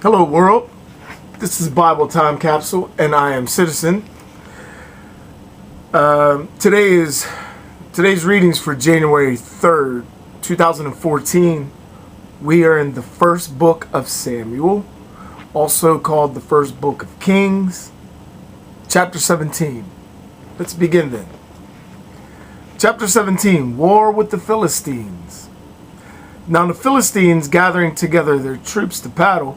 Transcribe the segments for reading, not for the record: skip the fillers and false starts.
Hello world, this is Bible Time Capsule and I am Citizen. Today's readings for January 3rd, 2014. We are in the first book of Samuel, also called the first book of Kings, chapter 17. Let's begin then. Chapter 17, War with the Philistines. Now the Philistines, gathering together their troops to battle,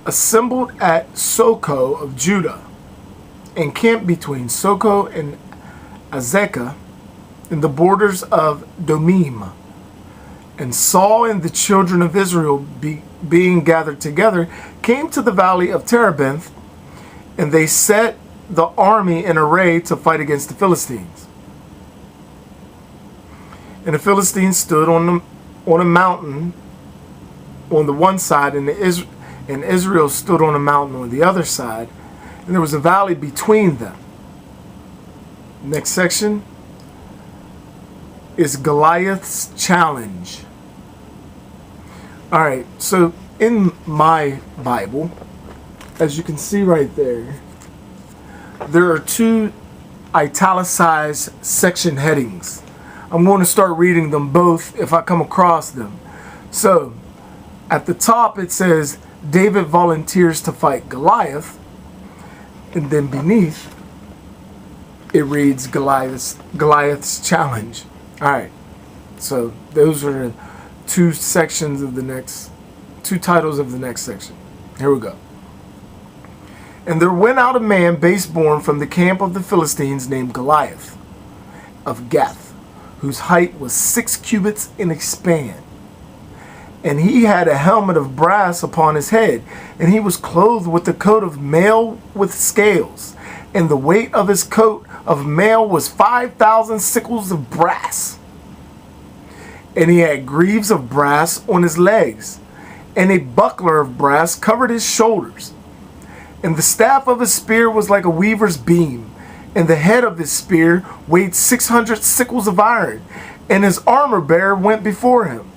assembled at Socoh of Judah, encamped between Socoh and Azekah in the borders of Domim. And Saul and the children of Israel, being gathered together, came to the valley of Terebinth, and they set the army in array to fight against the Philistines. And the Philistines stood on a mountain on the one side, and Israel stood on a mountain on the other side, and there was a valley between them. Next section is Goliath's challenge. Alright, so in my Bible, as you can see right there, there are two italicized section headings. I'm going to start reading them both if I come across them. So, at the top it says, David volunteers to fight Goliath, and then beneath it reads Goliath's challenge. Alright, so those are the two titles of the next section. Here we go. And there went out a man base-born from the camp of the Philistines named Goliath of Gath, whose height was 6 cubits in a span. And he had a helmet of brass upon his head, and he was clothed with a coat of mail with scales, and the weight of his coat of mail was 5,000 sickles of brass. And he had greaves of brass on his legs, and a buckler of brass covered his shoulders. And the staff of his spear was like a weaver's beam, and the head of his spear weighed 600 sickles of iron, and his armor bearer went before him.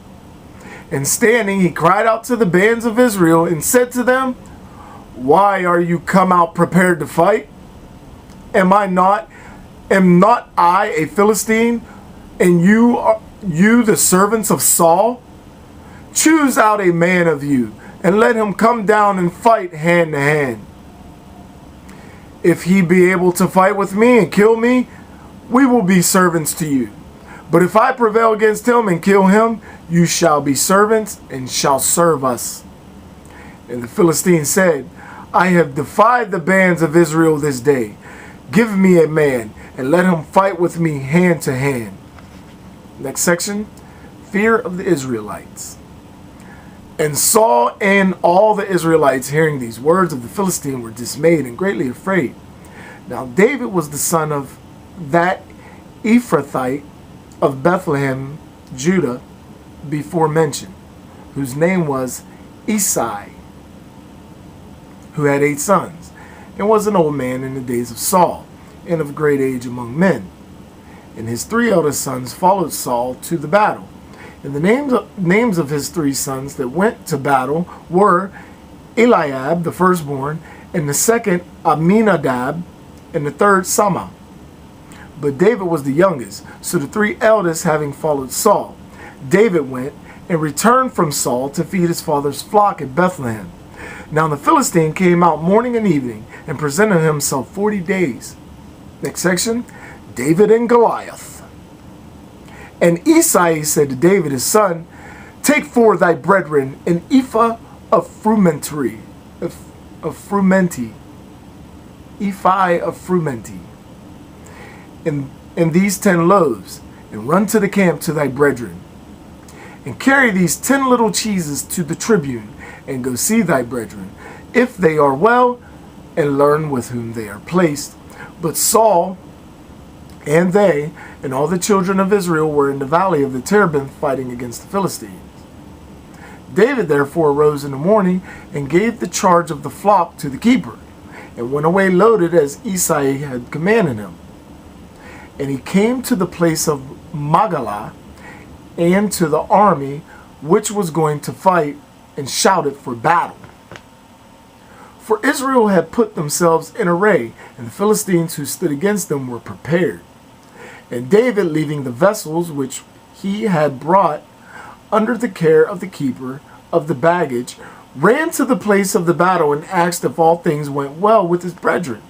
And standing, he cried out to the bands of Israel and said to them, Why are you come out prepared to fight? Am not I a Philistine, and you the servants of Saul? Choose out a man of you, and let him come down and fight hand to hand. If he be able to fight with me and kill me, we will be servants to you. But if I prevail against him and kill him, you shall be servants and shall serve us. And the Philistine said, I have defied the bands of Israel this day. Give me a man, and let him fight with me hand to hand. Next section, fear of the Israelites. And Saul and all the Israelites, hearing these words of the Philistine, were dismayed and greatly afraid. Now David was the son of that Ephrathite of Bethlehem, Judah, before mentioned, whose name was Isai, who had 8 sons, and was an old man in the days of Saul, and of great age among men. And his 3 eldest sons followed Saul to the battle. And the names of his 3 sons that went to battle were Eliab, the firstborn, and the second Aminadab, and the third Sama. But David was the youngest, so the 3 eldest having followed Saul, David went and returned from Saul to feed his father's flock at Bethlehem. Now the Philistine came out morning and evening and presented himself 40 days. Next section, David and Goliath. And Isai said to David his son, Take for thy brethren an ephah of frumenty, ephah of frumenty, and these 10 loaves, and run to the camp to thy brethren. And carry these 10 little cheeses to the tribune, and go see thy brethren, if they are well, and learn with whom they are placed. But Saul and they and all the children of Israel were in the valley of the Terebinth fighting against the Philistines. David therefore arose in the morning and gave the charge of the flock to the keeper, and went away loaded as Isai had commanded him. And he came to the place of Magalah, and to the army which was going to fight, and shouted for battle. For Israel had put themselves in array, and the Philistines who stood against them were prepared. And David, leaving the vessels which he had brought under the care of the keeper of the baggage, ran to the place of the battle and asked if all things went well with his brethren.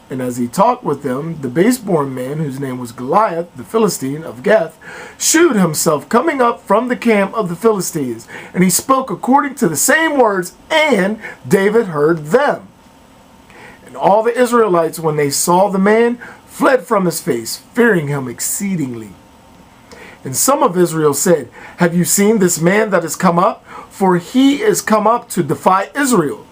And as he talked with them, the base-born man, whose name was Goliath, the Philistine of Gath, shewed himself coming up from the camp of the Philistines. And he spoke according to the same words, and David heard them. And all the Israelites, when they saw the man, fled from his face, fearing him exceedingly. And some of Israel said, Have you seen this man that is come up? For he is come up to defy Israel.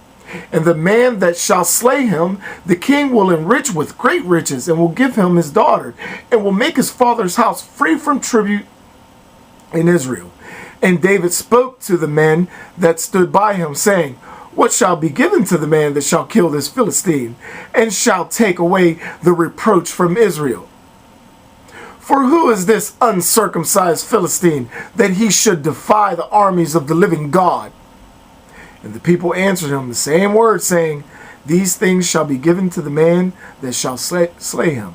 And the man that shall slay him, the king will enrich with great riches, and will give him his daughter, and will make his father's house free from tribute in Israel. And David spoke to the men that stood by him, saying, What shall be given to the man that shall kill this Philistine, and shall take away the reproach from Israel? For who is this uncircumcised Philistine, that he should defy the armies of the living God? And the people answered him the same word, saying, These things shall be given to the man that shall slay him.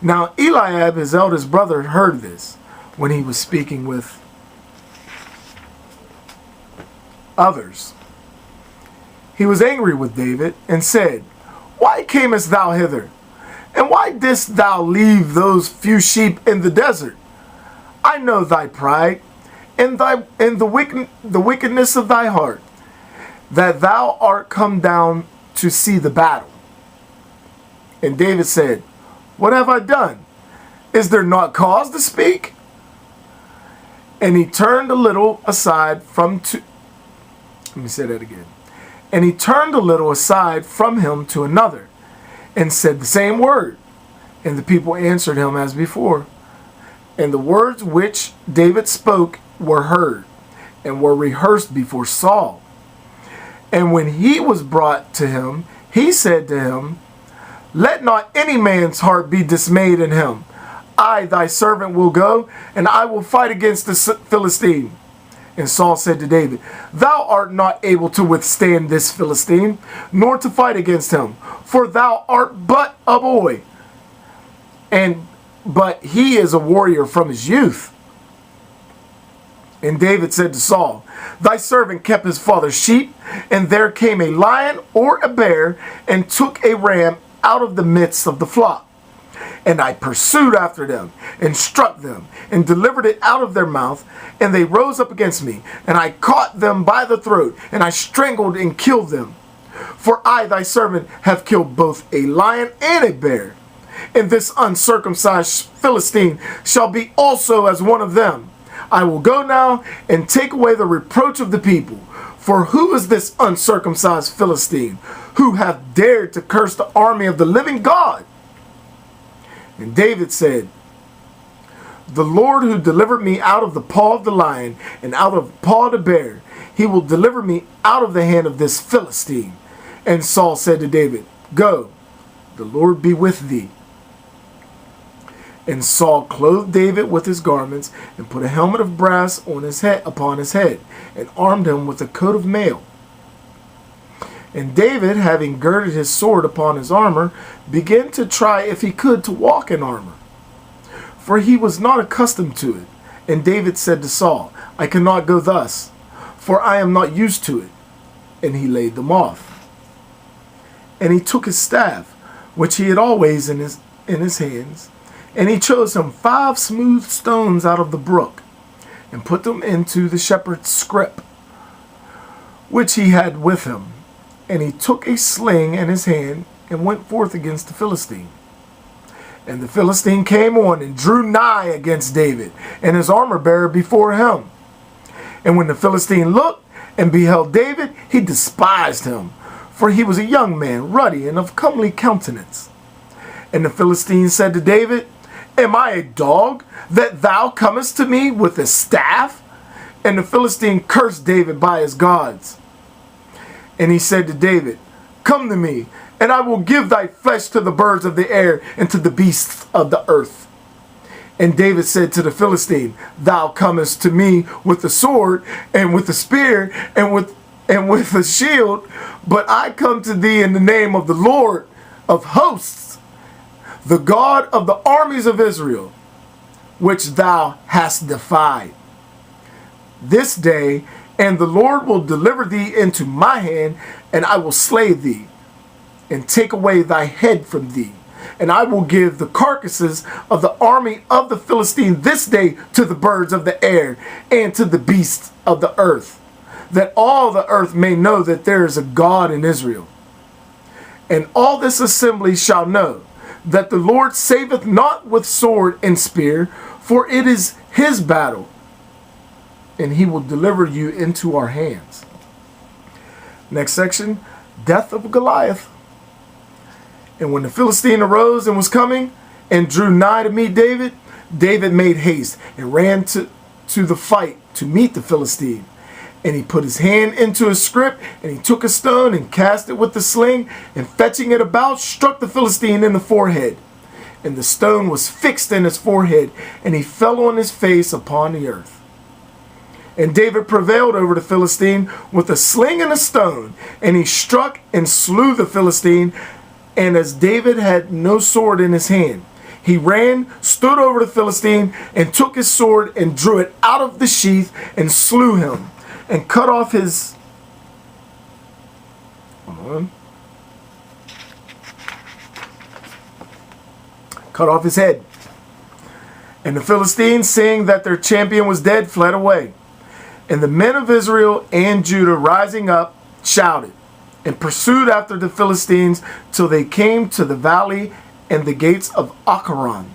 Now Eliab, his eldest brother, heard this when he was speaking with others. He was angry with David and said, Why camest thou hither? And why didst thou leave those few sheep in the desert? I know thy pride and the wickedness of thy heart, that thou art come down to see the battle. And David said, What have I done? Is there not cause to speak? And he turned a little aside from Let me say that again. And he turned a little aside from him to another, and said the same word. And the people answered him as before. And the words which David spoke were heard, and were rehearsed before Saul. And when he was brought to him, he said to him, Let not any man's heart be dismayed in him. I, thy servant, will go, and I will fight against the Philistine. And Saul said to David, Thou art not able to withstand this Philistine, nor to fight against him, for thou art but a boy. But he is a warrior from his youth. And David said to Saul, Thy servant kept his father's sheep, and there came a lion or a bear, and took a ram out of the midst of the flock. And I pursued after them, and struck them, and delivered it out of their mouth, and they rose up against me, and I caught them by the throat, and I strangled and killed them. For I, thy servant, have killed both a lion and a bear, and this uncircumcised Philistine shall be also as one of them. I will go now and take away the reproach of the people. For who is this uncircumcised Philistine, who hath dared to curse the army of the living God? And David said, The Lord who delivered me out of the paw of the lion and out of the paw of the bear, he will deliver me out of the hand of this Philistine. And Saul said to David, Go, the Lord be with thee. And Saul clothed David with his garments, and put a helmet of brass on his head, upon his head, and armed him with a coat of mail. And David, having girded his sword upon his armor, began to try if he could to walk in armor, for he was not accustomed to it. And David said to Saul, I cannot go thus, for I am not used to it. And he laid them off. And he took his staff, which he had always in his hands, and he chose him 5 smooth stones out of the brook, and put them into the shepherd's scrip, which he had with him. And he took a sling in his hand, and went forth against the Philistine. And the Philistine came on, and drew nigh against David, and his armor bearer before him. And when the Philistine looked, and beheld David, he despised him, for he was a young man, ruddy, and of comely countenance. And the Philistine said to David, Am I a dog, that thou comest to me with a staff? And the Philistine cursed David by his gods. And he said to David, Come to me, and I will give thy flesh to the birds of the air, and to the beasts of the earth. And David said to the Philistine, Thou comest to me with the sword, and with the spear, and with and with a shield, but I come to thee in the name of the Lord of hosts, the God of the armies of Israel, which thou hast defied this day, and the Lord will deliver thee into my hand, and I will slay thee, and take away thy head from thee. And I will give the carcasses of the army of the Philistine this day to the birds of the air and to the beasts of the earth, that all the earth may know that there is a God in Israel. And all this assembly shall know that the Lord saveth not with sword and spear, for it is his battle, and he will deliver you into our hands. Next section, death of Goliath. And when the Philistine arose and was coming and drew nigh to meet David, David made haste and ran to the fight to meet the Philistine. And he put his hand into his scrip, and he took a stone and cast it with the sling, and fetching it about, struck the Philistine in the forehead. And the stone was fixed in his forehead, and he fell on his face upon the earth. And David prevailed over the Philistine with a sling and a stone, and he struck and slew the Philistine. And as David had no sword in his hand, he ran, stood over the Philistine, and took his sword and drew it out of the sheath and slew him, and cut off his head. And the Philistines, seeing that their champion was dead, fled away. And the men of Israel and Judah, rising up, shouted and pursued after the Philistines till they came to the valley and the gates of Acharon.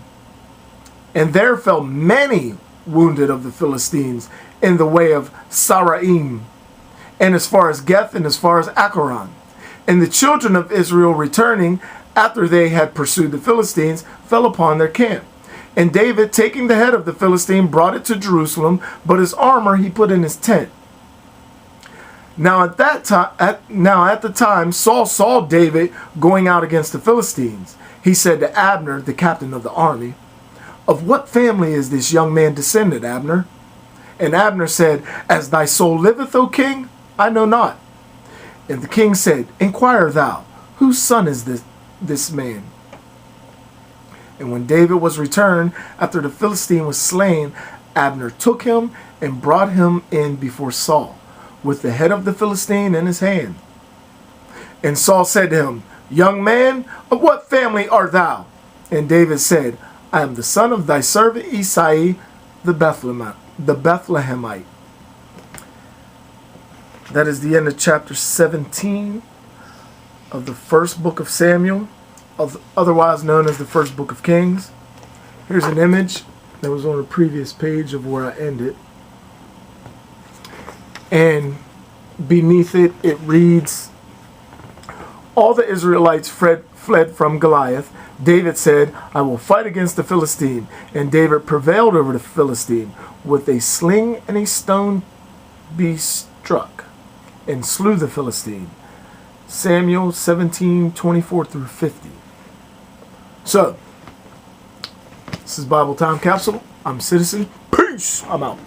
And there fell many wounded of the Philistines in the way of Saraim, and as far as Geth, and as far as Acharon. And the children of Israel, returning after they had pursued the Philistines, fell upon their camp. And David, taking the head of the Philistine, brought it to Jerusalem, but his armor he put in his tent. Now at the time Saul saw David going out against the Philistines. He said to Abner, the captain of the army, "Of what family is this young man descended, Abner?" And Abner said, "As thy soul liveth, O king, I know not." And the king said, "Inquire thou, whose son is this man?" And when David was returned, after the Philistine was slain, Abner took him and brought him in before Saul, with the head of the Philistine in his hand. And Saul said to him, "Young man, of what family art thou?" And David said, "I am the son of thy servant Isai the Bethlehemite." That is the end of chapter 17 of the first book of Samuel, otherwise known as the first book of Kings. Here's an image that was on the previous page of where I ended. And beneath it, it reads, "All the Israelites fled from Goliath. David said, I will fight against the Philistine. And David prevailed over the Philistine. With a sling and a stone he struck, and slew the Philistine." Samuel 17:24 through 50. So, this is Bible Time Capsule. I'm Citizen. Peace. I'm out.